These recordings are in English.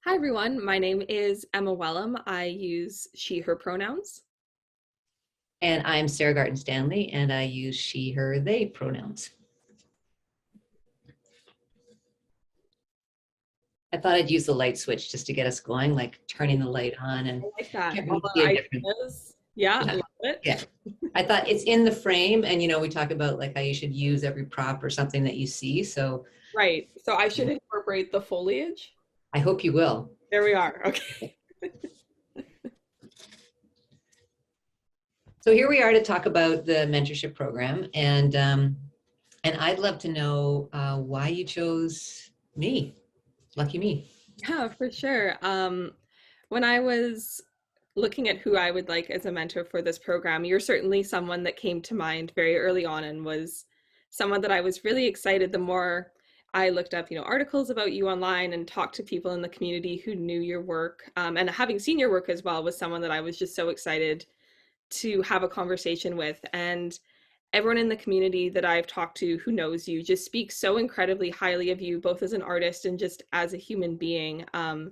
Hi everyone, my name is Emma Welham. I use she, her pronouns. And I'm Sarah Garton Stanley, and I use she, her, they pronouns. I thought I'd use the light switch just to get us going, like turning the light on I and like that. get All me to see the a different. ideas. Yeah, I Yeah, love it. yeah. I thought it's in the frame, and we talk about like how you should use every prop or something that you see. So Right. So I should incorporate the foliage. I hope you will. There we are. Okay. So here we are to talk about the mentorship program, and I'd love to know why you chose me. Lucky me. Yeah, for sure. When I was looking at who I would like as a mentor for this program, you're certainly someone that came to mind very early on and was someone that I was really excited the more I looked up, articles about you online and talked to people in the community who knew your work. And having seen your work as well was someone that I was just so excited to have a conversation with. And everyone in the community that I've talked to who knows you just speaks so incredibly highly of you, both as an artist and just as a human being. And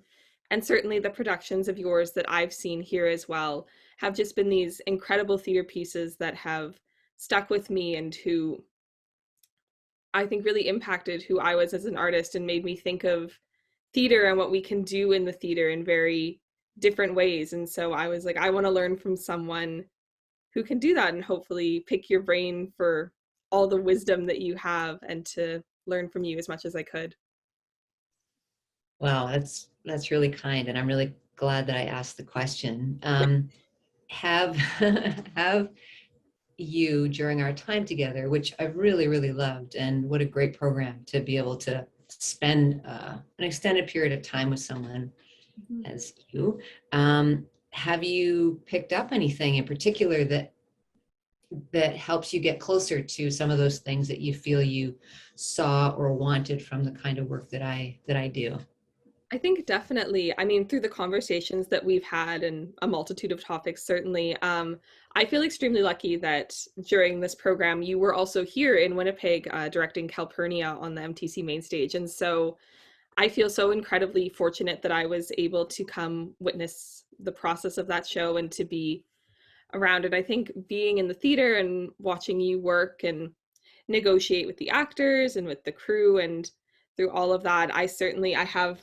certainly the productions of yours that I've seen here as well have just been these incredible theater pieces that have stuck with me and who I think really impacted who I was as an artist and made me think of theater and what we can do in the theater in very different ways. And so I was like, I want to learn from someone who can do that and hopefully pick your brain for all the wisdom that you have and to learn from you as much as I could. Wow, that's really kind, and I'm really glad that I asked the question. Have have you during our time together, which I've really loved, and what a great program to be able to spend an extended period of time with someone Mhm. as you. Have you picked up anything in particular that helps you get closer to some of those things that you feel you saw or wanted from the kind of work that I do? I think definitely, I mean, through the conversations that we've had and a multitude of topics, certainly, I feel extremely lucky that during this program, you were also here in Winnipeg directing Calpurnia on the MTC main stage. And so I feel so incredibly fortunate that I was able to come witness the process of that show and to be around it. I think being in the theater and watching you work and negotiate with the actors and with the crew and through all of that, I have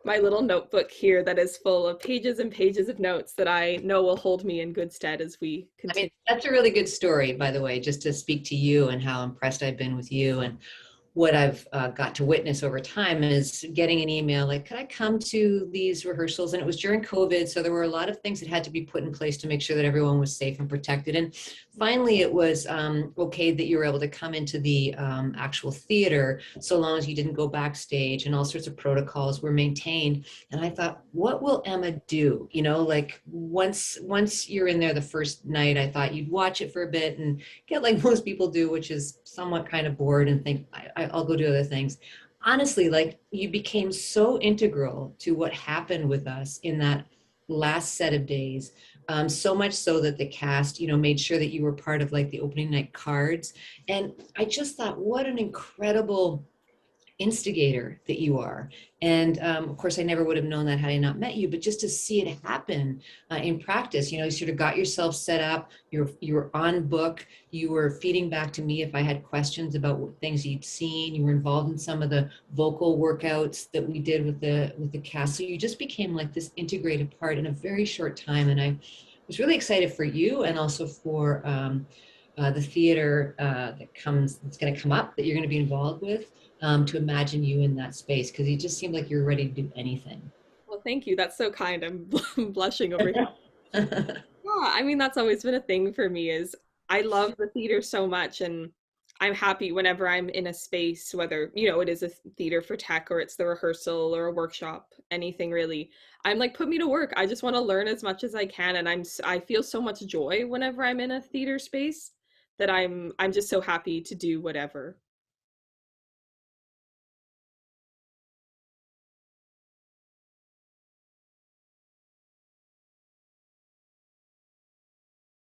my little notebook here that is full of pages and pages of notes that I know will hold me in good stead as we I mean, continue. that's a really good story, by the way, just to speak to you and how impressed I've been with you. And what I've got to witness over time is getting an email like, could I come to these rehearsals? And it was during COVID. So there were a lot of things that had to be put in place to make sure that everyone was safe and protected. And finally, it was okay that you were able to come into the actual theater so long as you didn't go backstage, and all sorts of protocols were maintained. And I thought, what will Emma do? Like once you're in there the first night, I thought you'd watch it for a bit and get like most people do, which is somewhat kind of bored and think I'll go do other things. Honestly, like you became so integral to what happened with us in that last set of days. So much so that the cast, made sure that you were part of like the opening night cards. And I just thought, what an incredible instigator that you are. And of course, I never would have known that had I not met you, but just to see it happen in practice, you sort of got yourself set up, you were on book, you were feeding back to me if I had questions about what things you'd seen, you were involved in some of the vocal workouts that we did with the cast. So you just became like this integrated part in a very short time. And I was really excited for you and also for the theater that's going to come up that you're going to be involved with, to imagine you in that space because you just seemed like you're ready to do anything. Well, thank you. That's so kind. I'm blushing over here. Yeah, I mean, that's always been a thing for me is I love the theater so much and I'm happy whenever I'm in a space, whether, it is a theater for tech or it's the rehearsal or a workshop, anything really. I'm like, put me to work. I just want to learn as much as I can. And I feel so much joy whenever I'm in a theater space that I'm just so happy to do whatever.